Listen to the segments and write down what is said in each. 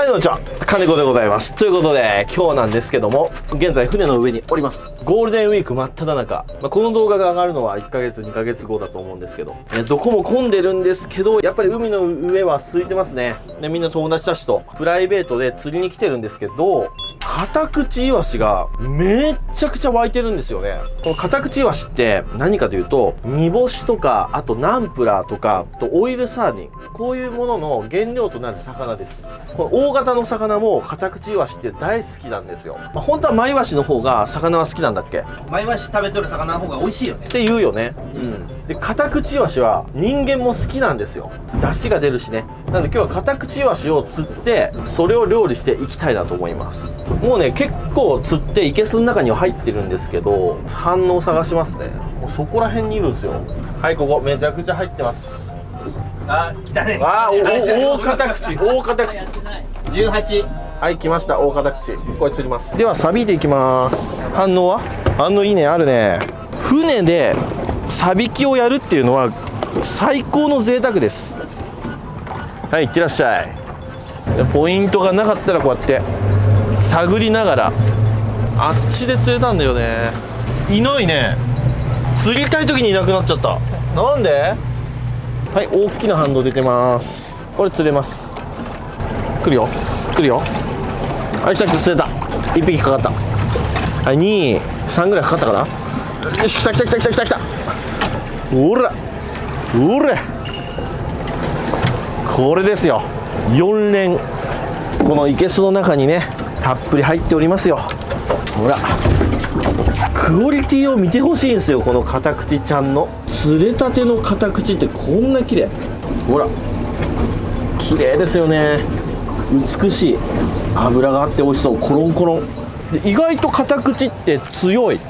はい、どうもこんにちは、金子でございます。ということで、今日なんですけども、現在船の上におります。ゴールデンウィーク真っ只中。この動画が上がるのは1ヶ月、2ヶ月後だと思うんですけど、どこも混んでるんですけど、やっぱり海の上は空いてますね。で、みんな友達たちとプライベートで釣りに来てるんですけど、カタクチイワシがめっちゃくちゃ湧いてるんですよね。このカタクチイワシって何かというと、煮干しとか、あとナンプラーとか、あとオイルサーディン、こういうものの原料となる魚です。この大型の魚もカタクチイワシって大好きなんですよ。本当はマイワシの方が魚は好きなんだっけ？マイワシ食べとる魚の方が美味しいよねって言うよね。で、カタクチイワシは人間も好きなんですよ。出汁が出るしね。なんで今日はカタクチイワシを釣ってそれを料理していきたいなと思います。もうね、結構釣っていけすの中には入ってるんですけど、反応を探しますね。もうそこら辺にいるんですよ。はい、ここめちゃくちゃ入ってます。あ、来たね。あー、大カタクチ、大カタクチ。18。はい、来ました、大カタクチ。これ釣ります。では、錆びていきます。反応は？反応いいね、あるね。船で錆びきをやるっていうのは最高の贅沢です。はい、いってらっしゃい。でポイントがなかったらこうやって探りながら、あっちで釣れたんだよね。いないね。釣りたい時にいなくなっちゃった。なんで？はい、大きな反動出てます。これ釣れます。来るよ、来るよ。はい、来た、釣れた。1匹かかった。はい、2、3ぐらいかかったかな。よし、来た来た来た来た来た来た。おらおら、これですよ。4連、このいけすの中にねたっぷり入っておりますよ。ほら、クオリティを見てほしいんですよ。このカタクチちゃんの釣れたてのカタクチってこんな綺麗。ほら、綺麗ですよね。美しい。脂があって美味しそう。コロンコロンで、意外とカタクチって強い。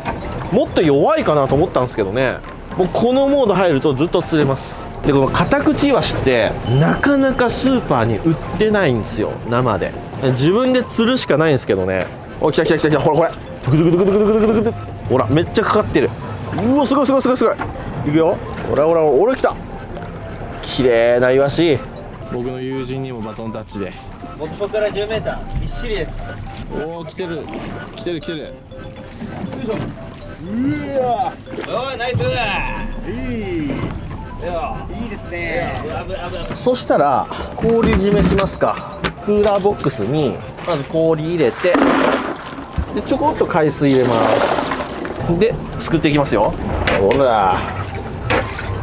もっと弱いかなと思ったんですけどね、もうこのモード入るとずっと釣れます。で、このカタクチイワシってなかなかスーパーに売ってないんですよ、生で。自分で釣るしかないんですけどね。お、来た来た来た来た。ほらこれ、ドクドクドクドクドクドクドク。ほら、めっちゃかかってる。うわ、すごいすごいすごいすごい。いくよ。ほらほら、俺来た。綺麗なイワシ。僕の友人にもバトンタッチで。目標から10メーターびっしりです。おお、来てる来てる来てる。よいしょ。うわ、おい、ナイス。いいですね。そしたら氷締めしますか。クーラーボックスにまず氷入れて、でちょこっと海水入れます。ですくっていきますよ。ほら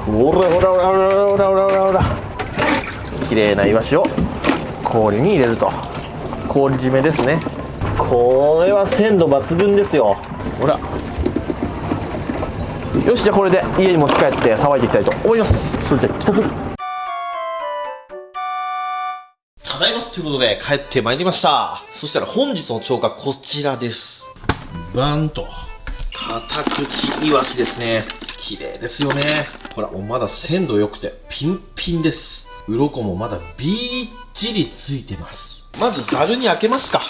ほらほらほらほらほらほらほらほら、綺麗なイワシを氷に入れると。氷締めですね。これは鮮度抜群ですよ。ほら、よし、じゃあこれで家に持ち帰ってさばいていきたいと思います。それじゃあ帰宅。ただいまということで帰ってまいりました。そしたら本日の釣果こちらです。バンとカタクチイワシですね。綺麗ですよね。ほら、もうまだ鮮度良くてピンピンです。鱗もまだびっちりついてます。まずザルに開けますか。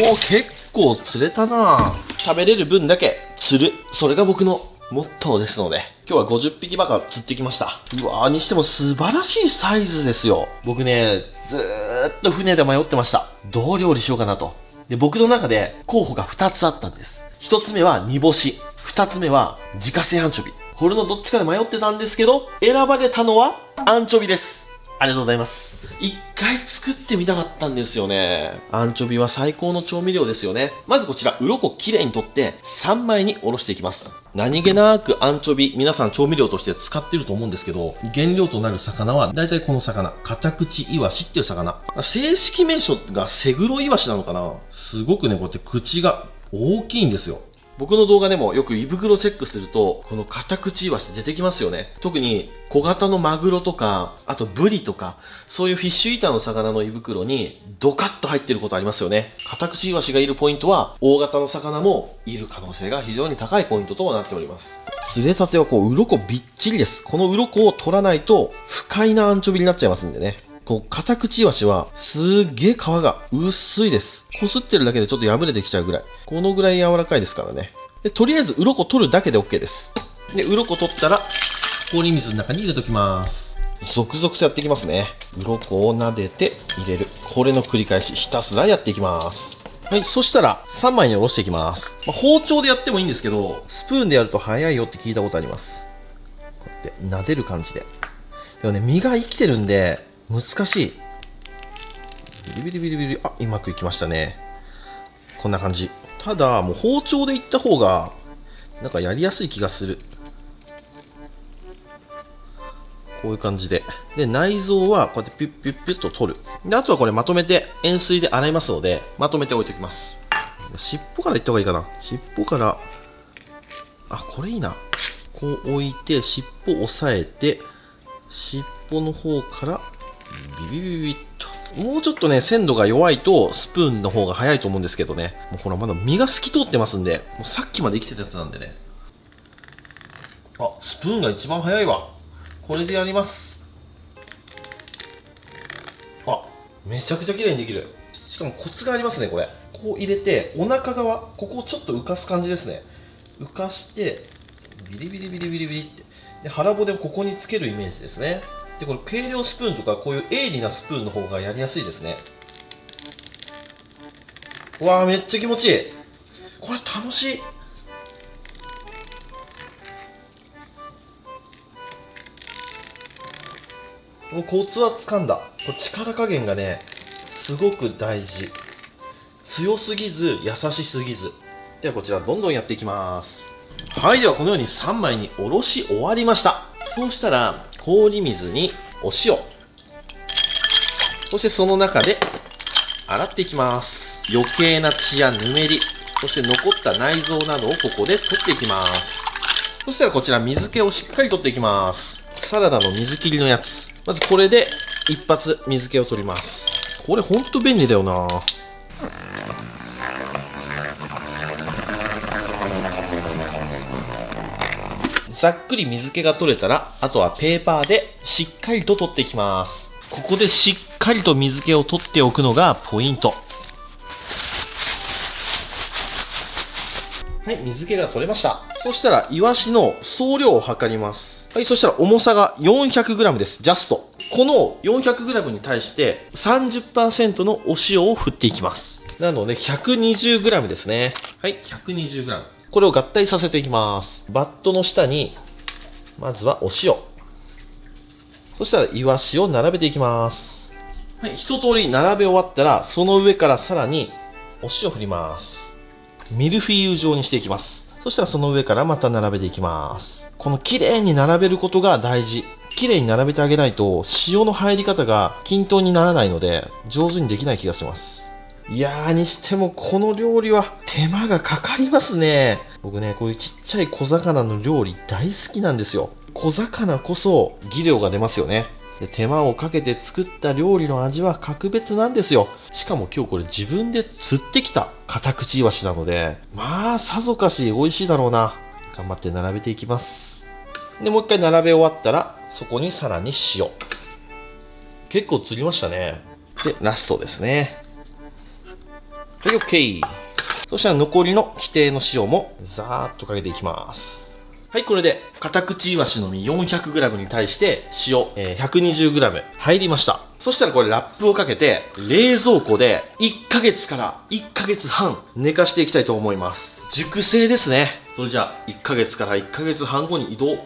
おお、結構釣れたな。食べれる分だけ釣る、それが僕のモットーですので、今日は50匹ばか釣ってきました。うわー、にしても素晴らしいサイズですよ。僕ね、ずーっと船で迷ってました。どう料理しようかなと。で、僕の中で候補が2つあったんです。1つ目は煮干し、2つ目は自家製アンチョビ。これのどっちかで迷ってたんですけど、選ばれたのはアンチョビです。ありがとうございます。一回作ってみたかったんですよね。アンチョビは最高の調味料ですよね。まずこちら、鱗をきれいに取って3枚におろしていきます。何気なくアンチョビ、皆さん調味料として使ってると思うんですけど、原料となる魚は大体この魚、カタクチイワシっていう魚。正式名称がセグロイワシなのかな。すごくね、こうやって口が大きいんですよ。僕の動画でもよく胃袋チェックすると、このカタクチイワシ出てきますよね。特に小型のマグロとか、あとブリとか、そういうフィッシュイーターの魚の胃袋にドカッと入ってることありますよね。カタクチイワシがいるポイントは、大型の魚もいる可能性が非常に高いポイントとなっております。釣れたてはこう、鱗びっちりです。この鱗を取らないと、不快なアンチョビになっちゃいますんでね。こう、カタクチイワシは、すっげえ皮が薄いです。こすってるだけでちょっと破れてきちゃうぐらい。このぐらい柔らかいですからね。で、とりあえず、鱗取るだけで OK です。で、鱗取ったら、氷水の中に入れときます。続々とやっていきますね。鱗を撫でて入れる。これの繰り返し、ひたすらやっていきます。はい、そしたら3枚におろしていきます。包丁でやってもいいんですけど、スプーンでやると早いよって聞いたことあります。こうやって撫でる感じで。でもね、身が生きてるんで、難しい。ビリビリビリビリ、あ、うまくいきましたね。こんな感じ。ただ、もう包丁でいった方が、なんかやりやすい気がする。こういう感じで。で、内臓はこうやってピュッピュッピュッと取る。で、あとはこれまとめて塩水で洗いますので、まとめて置いておきます。尻尾からいった方がいいかな。尻尾から、あ、これいいな。こう置いて、尻尾押さえて、尻尾の方から、ビビビビッと。もうちょっとね、鮮度が弱いと、スプーンの方が早いと思うんですけどね。もうほら、まだ身が透き通ってますんで、もうさっきまで生きてたやつなんでね。あ、スプーンが一番早いわ。これでやります。あ、めちゃくちゃ綺麗にできる。しかもコツがありますね、これ。こう入れて、お腹側、ここをちょっと浮かす感じですね。浮かして、ビリビリビリビリビリって。で、腹骨をここにつけるイメージですね。で、これ軽量スプーンとか、こういう鋭利なスプーンの方がやりやすいですね。うわー、めっちゃ気持ちいい。これ楽しい。もうコツはつかんだ。力加減がね、すごく大事。強すぎず、優しすぎず。ではこちらどんどんやっていきます。はい、ではこのように3枚におろし終わりました。そうしたら、氷水にお塩。そしてその中で洗っていきます。余計な血やぬめり、そして残った内臓などをここで取っていきます。そしたらこちら水気をしっかり取っていきます。サラダの水切りのやつ。まずこれで一発水気を取ります。これほんと便利だよな。ざっくり水気が取れたら、あとはペーパーでしっかりと取っていきます。ここでしっかりと水気を取っておくのがポイント。はい、水気が取れました。そしたらイワシの総量を測ります。はい、そしたら重さが 400g です。ジャスト。この 400g に対して 30% のお塩を振っていきます。なので 120g ですね。はい、120g。これを合体させていきます。バットの下に、まずはお塩。そしたらイワシを並べていきます。はい、一通り並べ終わったら、その上からさらにお塩振ります。ミルフィーユ状にしていきます。そしたらその上からまた並べていきます。この綺麗に並べることが大事。綺麗に並べてあげないと塩の入り方が均等にならないので上手にできない気がします。いやーにしてもこの料理は手間がかかりますね。僕ね、こういうちっちゃい小魚の料理大好きなんですよ。小魚こそ技量が出ますよね。で、手間をかけて作った料理の味は格別なんですよ。しかも今日これ自分で釣ってきたカタクチイワシなので、まあさぞかし美味しいだろうな。頑張って並べていきます。で、もう一回並べ終わったら、そこにさらに塩。結構釣りましたね。で、ラストですね。はい、OK。そしたら残りの規定の塩もザーッとかけていきます。はい、これで、カタクチイワシの実 400g に対して塩、120g 入りました。そしたらこれラップをかけて、冷蔵庫で1ヶ月から1ヶ月半寝かしていきたいと思います。熟成ですね。それじゃあ、1ヶ月から1ヶ月半後に移動。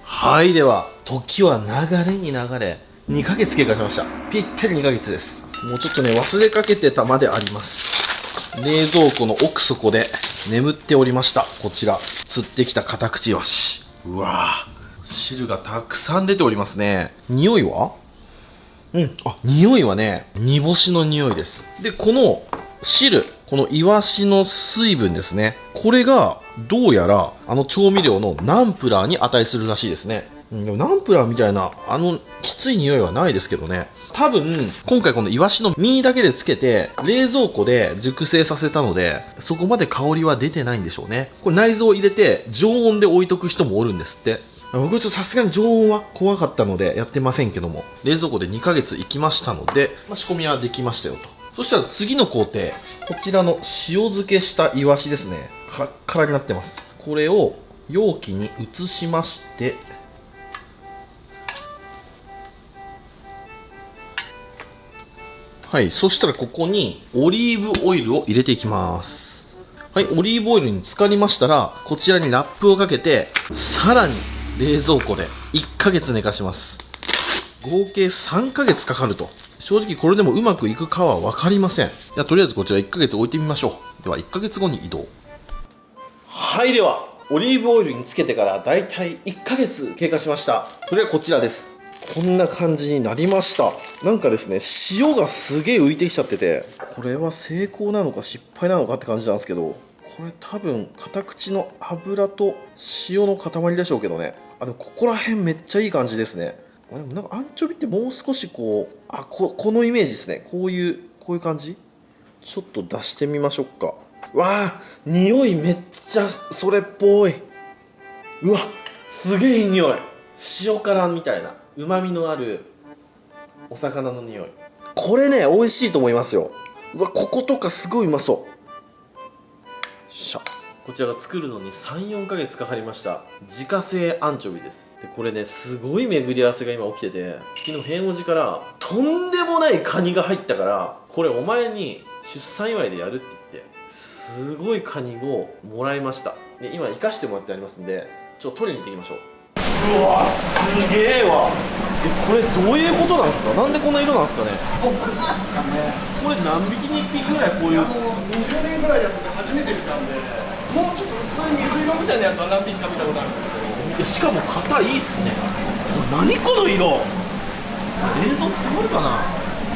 はい、では、時は流れに流れ、2ヶ月経過しました。ぴったり2ヶ月です。もうちょっとね、忘れかけてたまであります。冷蔵庫の奥底で眠っておりました。こちら、釣ってきたカタクチイワシ。うわぁ、汁がたくさん出ておりますね。匂いは？匂いはね、煮干しの匂いです。で、この汁、このイワシの水分ですね。これが、どうやら、調味料のナンプラーに値するらしいですね。でもナンプラーみたいな、きつい匂いはないですけどね。多分、今回このイワシの身だけでつけて、冷蔵庫で熟成させたので、そこまで香りは出てないんでしょうね。これ内臓を入れて、常温で置いとく人もおるんですって。僕はちょっとさすがに常温は怖かったのでやってませんけども、冷蔵庫で2ヶ月行きましたので、仕込みはできましたよと。そしたら次の工程、こちらの塩漬けしたイワシですね。カラッカラになってます。これを容器に移しまして、はい、そしたらここにオリーブオイルを入れていきます。はい、オリーブオイルに浸かりましたら、こちらにラップをかけて、さらに冷蔵庫で1ヶ月寝かします。合計3ヶ月かかると。正直これでもうまくいくかは分かりません。じゃあとりあえずこちら1ヶ月置いてみましょう。では1ヶ月後に移動。はい、ではオリーブオイルにつけてからだいたい1ヶ月経過しました。それはこちらです。こんな感じになりました。なんかですね、塩がすげえ浮いてきちゃってて、これは成功なのか失敗なのかって感じなんですけど、これ多分片口の油と塩の塊でしょうけどね。でもここら辺めっちゃいい感じですね。でもなんかアンチョビってもう少しこう、このイメージですね。こういう感じ。ちょっと出してみましょうか。わあ、匂いめっちゃそれっぽい。うわ、すげえいい匂い。塩辛みたいな旨味のあるお魚の匂い。これね、美味しいと思いますよ。うわ、こことかすごいうまそう。よっしゃ。こちらが作るのに 3,4 ヶ月かかりました。自家製アンチョビです。でこれね、すごい巡り合わせが今起きてて、昨日変王寺からとんでもないカニが入ったから、これお前に出産祝いでやるって言って、すごいカニをもらいました。で今生かしてもらってありますんで、ちょっと取りに行ってきましょう。うわ、すげえわ。これどういうことなんですか？なんでこんな色なんですかね。これなんですかね。これ何匹に1匹ぐらいこういう。20年ぐらいやってて初めて見たんで、もうちょっと薄い水色みたいなやつは何匹か見たことあるんですけど。しかも型いいっすね。何この色。映像伝わるかな。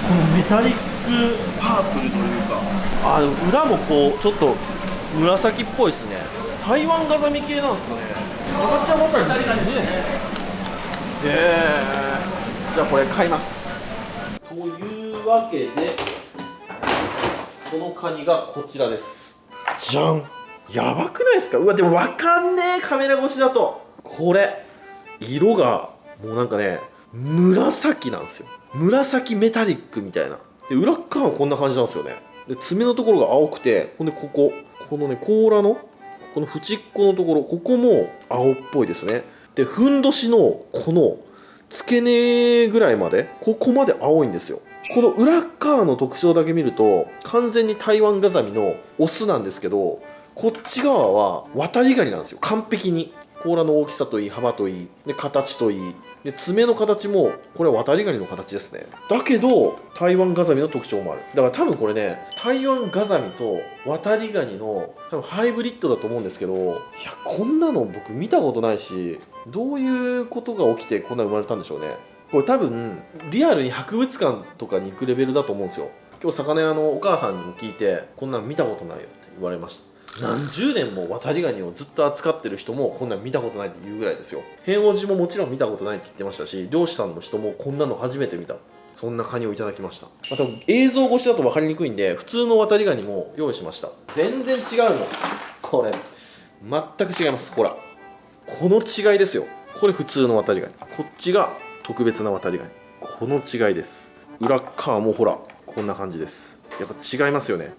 このメタリックパープルというか、でも裏もこうちょっと紫っぽいですね。台湾ガザミ系なんですかね。形はまたりですね。じゃあこれ買います。というわけで、そのカニがこちらです。じゃん。やばくないですか。うわ、でも分かんねえ、カメラ越しだと。これ色がもうなんかね、紫なんですよ。紫メタリックみたいな。で裏側はこんな感じなんですよね。で爪のところが青くて、ほんでこのね、甲羅のこの縁っこのところ、ここも青っぽいですね。でふんどしのこの付け根ぐらいまで、ここまで青いんですよ。この裏側の特徴だけ見ると完全に台湾ガザミのオスなんですけど、こっち側は渡りガニなんですよ。完璧に甲羅の大きさといい、幅といい、で形といい、で爪の形もこれは渡りガニの形ですね。だけど台湾ガザミの特徴もある。だから多分これね、台湾ガザミと渡りガニの多分ハイブリッドだと思うんですけど、いやこんなの僕見たことないし、どういうことが起きてこんな生まれたんでしょうね。これ多分リアルに博物館とかに行くレベルだと思うんですよ。今日魚屋のお母さんにも聞いて、こんなん見たことないよって言われました。何十年も渡りガニをずっと扱ってる人もこんなん見たことないって言うぐらいですよ。変王寺ももちろん見たことないって言ってましたし、漁師さんの人もこんなの初めて見た、そんなカニをいただきました。多分映像越しだと分かりにくいんで、普通の渡りガニも用意しました。全然違うもん。これ全く違います。ほらこの違いですよ。これ普通の渡りガニ、こっちが特別な渡りガニ。この違いです。裏側もほらこんな感じです。やっぱ違いますよね。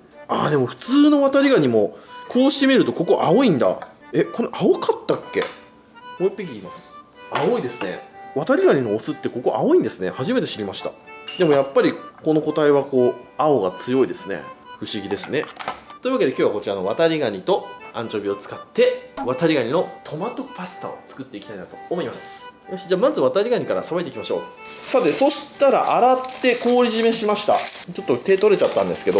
でも普通の渡りガニもこうしてみるとここ青いんだ。これ青かったっけ。もう一匹言います。青いですね。渡りガニのオスってここ青いんですね。初めて知りました。でもやっぱりこの個体はこう青が強いですね。不思議ですね。というわけで今日はこちらの渡りガニとアンチョビを使って渡りガニのトマトパスタを作っていきたいなと思います。よし、じゃあまず渡りガニからさばいていきましょう。さて、そしたら洗って氷締めしました。ちょっと手取れちゃったんですけど、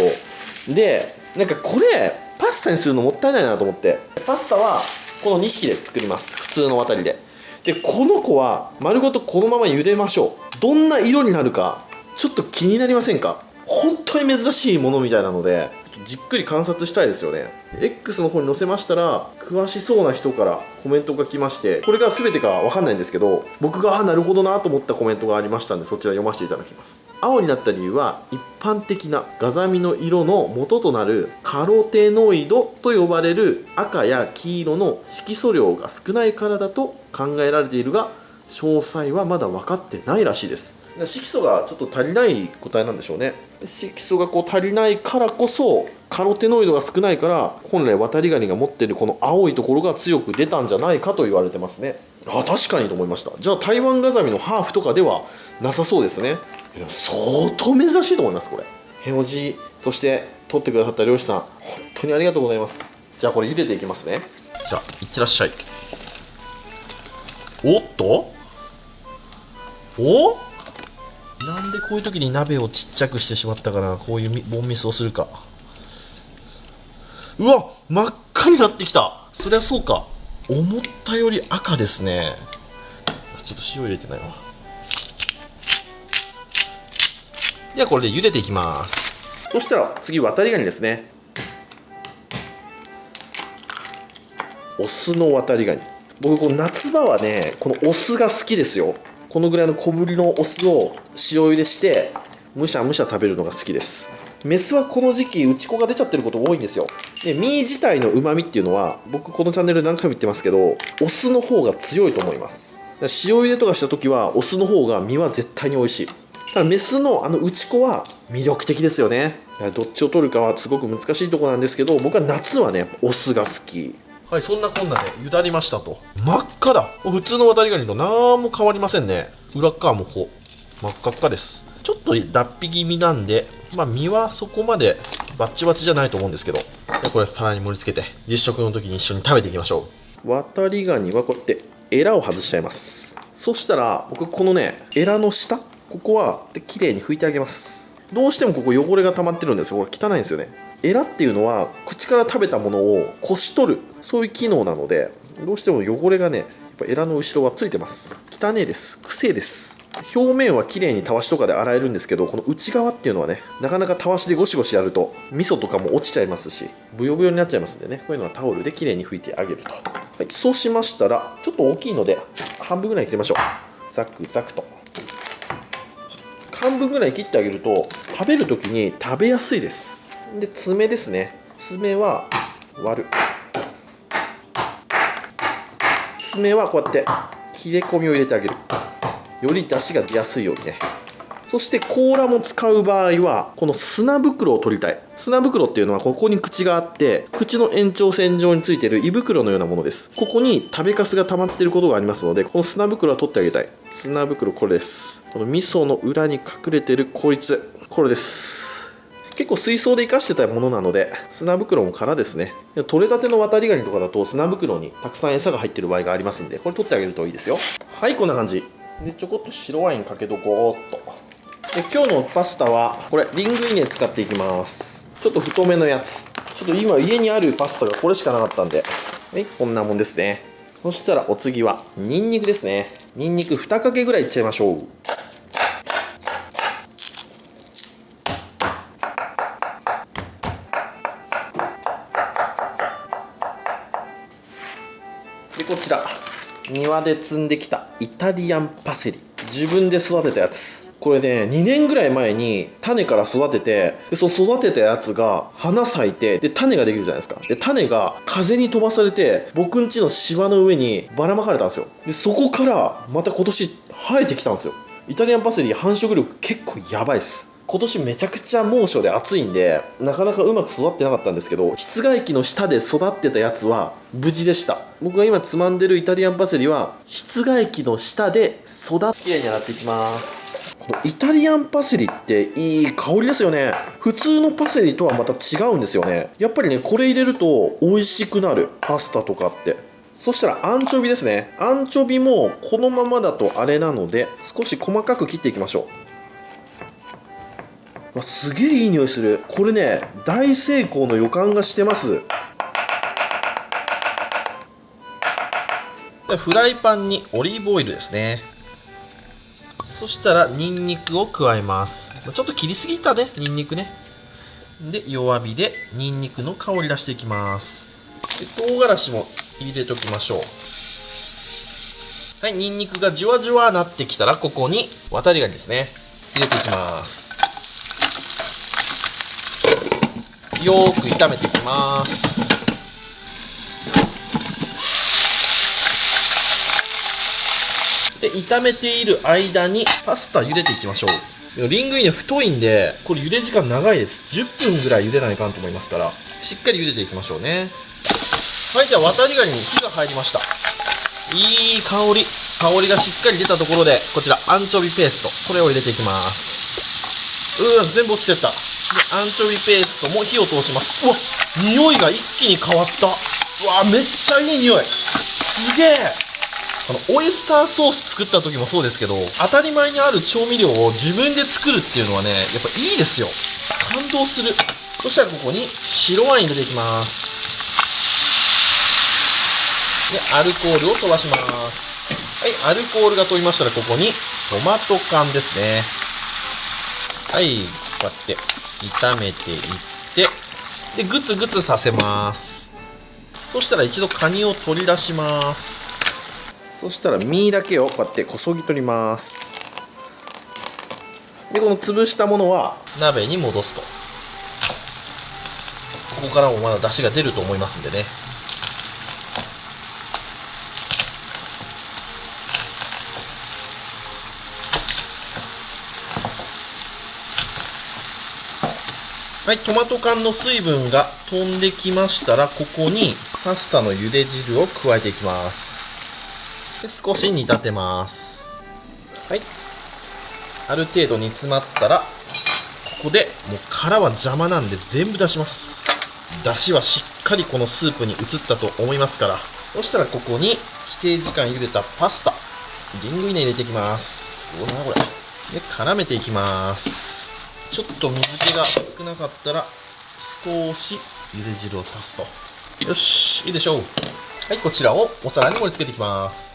でなんかこれパスタにするのもったいないなと思って、パスタはこの2匹で作ります。普通の渡りで。でこの子は丸ごとこのまま茹でましょう。どんな色になるかちょっと気になりませんか。本当に珍しいものみたいなのでじっくり観察したいですよね。 X の方に載せましたら、詳しそうな人からコメントが来まして、これが全てかわかんないんですけど、僕がなるほどなと思ったコメントがありましたんで、そちら読ませていただきます。青になった理由は、一般的なガザミの色の元となるカロテノイドと呼ばれる赤や黄色の色素量が少ないからだと考えられているが、詳細はまだ分かってないらしいです。色素がちょっと足りない個体なんでしょうね。色素がこう足りないからこそ、カロテノイドが少ないから、本来渡りガニが持っているこの青いところが強く出たんじゃないかと言われてますね。確かにと思いました。じゃあ台湾ガザミのハーフとかではなさそうですね。相当珍しいと思いますこれ。へおじとして取ってくださった漁師さん、本当にありがとうございます。じゃあこれ茹でていきますね。じゃあいってらっしゃい。おっと、お、なんでこういう時に鍋をちっちゃくしてしまったかな。こういうボンミスをするか。うわ、真っ赤になってきた。そりゃそうか、思ったより赤ですね。ちょっと塩入れてないわ。ではこれで茹でていきます。そしたら次渡りガニですね。お酢の渡りガニ、僕この夏場はね、このお酢が好きですよ。このぐらいの小ぶりのお酢を塩茹でしてむしゃむしゃ食べるのが好きです。メスはこの時期内子が出ちゃってることが多いんですよ。で身自体のうまみっていうのは、僕このチャンネル何回も言ってますけど、お酢の方が強いと思います。塩茹でとかした時はお酢の方が身は絶対に美味しい。ただメスの内子は魅力的ですよね。どっちを取るかはすごく難しいところなんですけど、僕は夏はねお酢が好き。はい、そんなこんなでゆだりましたと。真っ赤だ。普通の渡りガニと何も変わりませんね。裏側もこう真っ赤っかです。ちょっと脱皮気味なんで、身はそこまでバッチバチじゃないと思うんですけど、これ皿に盛り付けて実食の時に一緒に食べていきましょう。渡りガニはこうやってエラを外しちゃいます。そしたら僕このねエラの下、ここは綺麗に拭いてあげます。どうしてもここ汚れが溜まってるんですよ。これ汚いんですよね。エラっていうのは口から食べたものをこし取る、そういう機能なので、どうしても汚れがねやっぱエラの後ろはついてます。汚いです。癖です。表面は綺麗にたわしとかで洗えるんですけど、この内側っていうのはね、なかなかたわしでゴシゴシやると味噌とかも落ちちゃいますし、ブヨブヨになっちゃいますんでね、こういうのはタオルで綺麗に拭いてあげると。はい、そうしましたらちょっと大きいので半分ぐらい切りましょう。ザクザクと半分ぐらい切ってあげると食べる時に食べやすいです。で爪ですね。爪は割る。爪はこうやって切れ込みを入れてあげる。より出汁が出やすいようにね。そして甲羅も使う場合はこの砂袋を取りたい。砂袋っていうのはここに口があって、口の延長線上についている胃袋のようなものです。ここに食べかすが溜まっていることがありますので、この砂袋は取ってあげたい。砂袋これです。この味噌の裏に隠れているこいつ、これです。結構水槽で生かしてたものなので砂袋も空ですね。取れたての渡りガニとかだと砂袋にたくさん餌が入ってる場合がありますんで、これ取ってあげるといいですよ。はい、こんな感じでちょこっと白ワインかけとこうっと。で今日のパスタはこれリングイネ使っていきます。ちょっと太めのやつ。ちょっと今家にあるパスタがこれしかなかったんで、はい、こんなもんですね。そしたらお次はニンニクですね。ニンニク2かけぐらいいっちゃいましょう。でこちら庭で摘んできたイタリアンパセリ、自分で育てたやつ。これね2年ぐらい前に種から育てて、でその育てたやつが花咲いて、で種ができるじゃないですか。で種が風に飛ばされて僕ん家の芝の上にばらまかれたんですよ。でそこからまた今年生えてきたんですよ。イタリアンパセリ繁殖力結構やばいです。今年めちゃくちゃ猛暑で暑いんでなかなかうまく育ってなかったんですけど、室外機の下で育ってたやつは無事でした。僕が今つまんでるイタリアンパセリは室外機の下で育ってきれいに洗っていきます。このイタリアンパセリっていい香りですよね。普通のパセリとはまた違うんですよね。やっぱりねこれ入れると美味しくなる、パスタとかって。そしたらアンチョビですね。アンチョビもこのままだとあれなので少し細かく切っていきましょう。すげえいい匂いする。これね大成功の予感がしてます。フライパンにオリーブオイルですね。そしたらニンニクを加えます。ちょっと切りすぎたね、ニンニクね。で弱火でニンニクの香り出していきます。で唐辛子も入れておきましょう。はい、ニンニクがじわじわなってきたらここに渡りガニですね入れていきます。よーく炒めていきます。で炒めている間にパスタ茹でていきましょう。リングイネ太いんでこれ茹で時間長いです。10分ぐらい茹でないかんと思いますから、しっかり茹でていきましょうね。はい、じゃあ渡りガニに火が入りました。いい香りがしっかり出たところでこちらアンチョビペースト、これを入れていきます。全部落ちてった。アンチョビペーストも火を通します。うわ、匂いが一気に変わった。うわ、めっちゃいい匂い。すげえ。オイスターソース作った時もそうですけど、当たり前にある調味料を自分で作るっていうのはね、やっぱいいですよ。感動する。そしたらここに白ワイン入れていきます。で、アルコールを飛ばします。はい、アルコールが飛びましたら、ここにトマト缶ですね。はい、こうやって炒めていって、で、グツグツさせます。そしたら一度カニを取り出します。そしたら身だけをこうやってこそぎ取ります。で、この潰したものは鍋に戻すと。ここからもまだ出汁が出ると思いますんでね。はい、トマト缶の水分が飛んできましたら、ここにパスタの茹で汁を加えていきます。で、少し煮立てます。はい。ある程度煮詰まったら、ここでもう殻は邪魔なんで全部出します。出汁はしっかりこのスープに移ったと思いますから。そしたらここに規定時間茹でたパスタ、リングイネ入れていきます。どうだなこれ。で、絡めていきます。ちょっと水気が少なかったら少し茹で汁を足すと。よし、いいでしょう。はい、こちらをお皿に盛り付けていきます。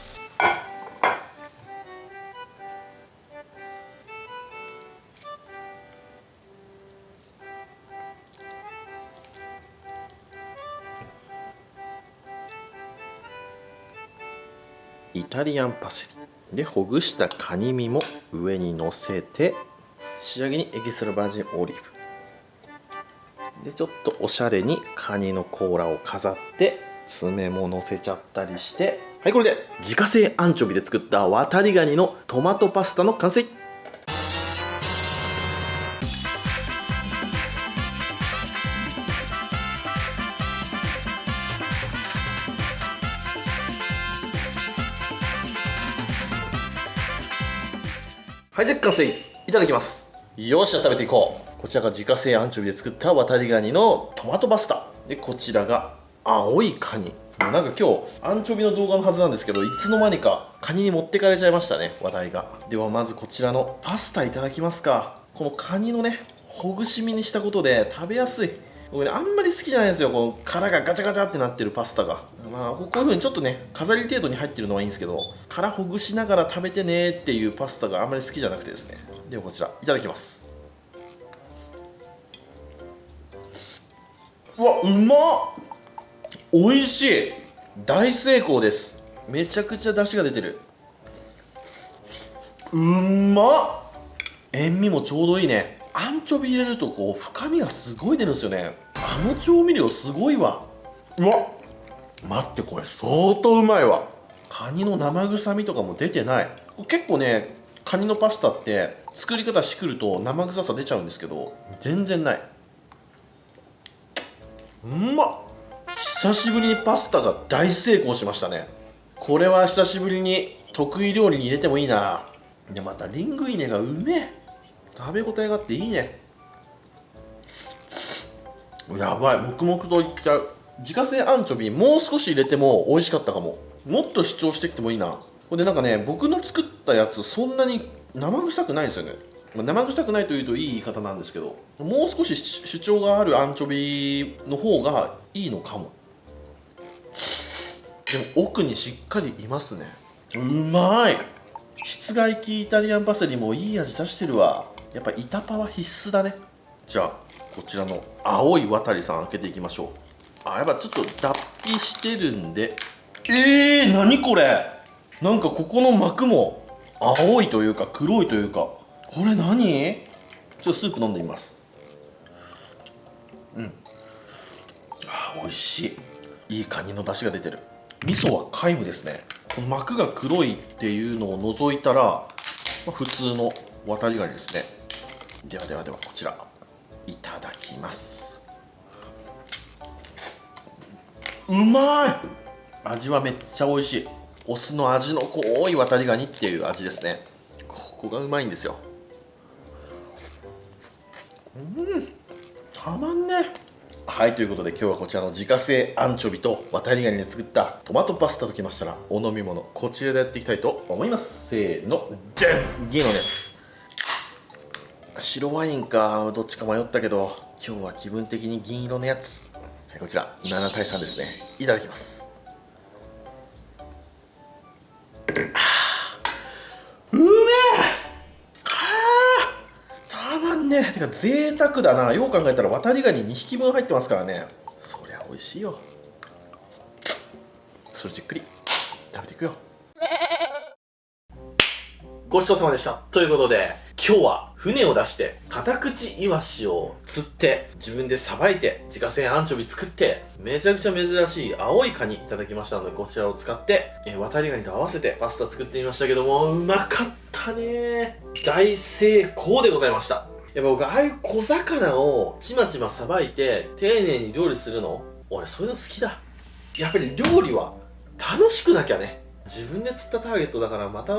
イタリアンパセリでほぐしたカニ身も上に乗せて、仕上げにエキストラバージンオリーブでちょっとおしゃれにカニの甲羅を飾って爪も乗せちゃったりして、はい、これで自家製アンチョビで作った渡りガニのトマトパスタの完成。はい、じゃあ完成。いただきます。よっしゃ、食べていこう。こちらが自家製アンチョビで作った渡りガニのトマトパスタで、こちらが青いカニ。なんか今日アンチョビの動画のはずなんですけど、いつの間にかカニに持ってかれちゃいましたね、話題が。ではまずこちらのパスタいただきますか。このカニのね、ほぐし身にしたことで食べやすい。僕ね、あんまり好きじゃないんですよ、この殻がガチャガチャってなってるパスタが。まあ、こういう風にちょっとね、飾り程度に入ってるのはいいんですけど、殻ほぐしながら食べてねっていうパスタがあんまり好きじゃなくてですね。ではこちら、いただきます。うわ、うまっ。美味しい。大成功です。めちゃくちゃ出汁が出てる。うまっ。塩味もちょうどいいね。アンチョビ入れるとこう深みがすごい出るんですよね。あの調味料すごいわ。うわっ、待って、これ相当うまいわ。カニの生臭みとかも出てない。結構ね、カニのパスタって作り方しくると生臭さ出ちゃうんですけど、全然ない。うまっ。久しぶりにパスタが大成功しましたね。これは久しぶりに得意料理に入れてもいいな。でまたリングイネがうめえ。食べ応えがあっていいね。やばい、黙々といっちゃう。自家製アンチョビもう少し入れても美味しかったかも。もっと主張してきてもいいな。これでなんかね、僕の作ったやつそんなに生臭くないんですよね。生臭くないというといい言い方なんですけど、もう少し主張があるアンチョビの方がいいのかも。でも奥にしっかりいますね。うまい。室外機イタリアンパセリもいい味出してるわ。やっぱ板パは必須だね。じゃあこちらの青い渡りさん開けていきましょう。あ、やっぱちょっと脱皮してるんで。何これ。なんかここの膜も青いというか黒いというか、これ何。ちょっとスープ飲んでみます。美味しい。いいカニの出汁が出てる。味噌は皆無ですね。この膜が黒いっていうのを除いたら、普通の渡りガニですね。ではこちらいただきます。うまい。味はめっちゃ美味しい。お酢の味の濃い渡りガニっていう味ですね。ここがうまいんですよ。たまんね。はい、ということで今日はこちらの自家製アンチョビと渡りガニで作ったトマトパスタときましたら、お飲み物こちらでやっていきたいと思います。せーの、じゃん、銀のやつ。白ワインかどっちか迷ったけど、今日は気分的に銀色のやつ。はい、こちら7対3ですね。いただきます。うめえ、たまんねえ。てか贅沢だな。よう考えたら渡りガニ2匹分入ってますからね。そりゃ美味しいよ。それじっくり食べていくよ。ごちそうさまでした。ということで今日は船を出してカタクチイワシを釣って自分でさばいて自家製アンチョビ作ってめちゃくちゃ珍しい青いカニいただきましたので、こちらを使って渡りガニと合わせてパスタ作ってみましたけども、うまかったね。大成功でございました。やっぱ僕ああいう小魚をちまちまさばいて丁寧に料理するの、俺そういうの好きだ。やっぱり料理は楽しくなきゃね。自分で釣ったターゲットだからまた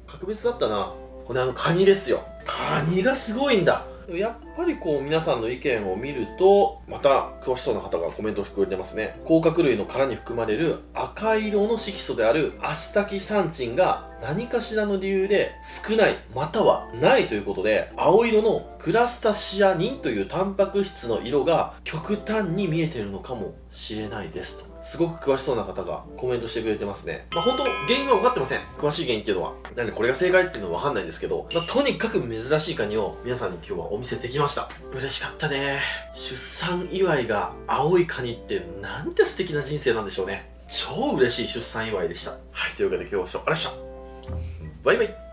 格別だったな。これカニですよ。カニがすごいんだ。やっぱりこう皆さんの意見を見ると、また詳しそうな方がコメントをしてくれてますね。甲殻類の殻に含まれる赤色の色素であるアスタキサンチンが何かしらの理由で少ないまたはないということで、青色のクラスタシアニンというタンパク質の色が極端に見えているのかもしれないですと、すごく詳しそうな方がコメントしてくれてますね。本当原因は分かってません。詳しい原因っていうのは。なんでこれが正解っていうのは分かんないんですけど、とにかく珍しいカニを皆さんに今日はお見せできました。嬉しかったね。出産祝いが青いカニってなんて素敵な人生なんでしょうね。超嬉しい出産祝いでした。はい、というわけで今日はありがとうございました。バイバイ。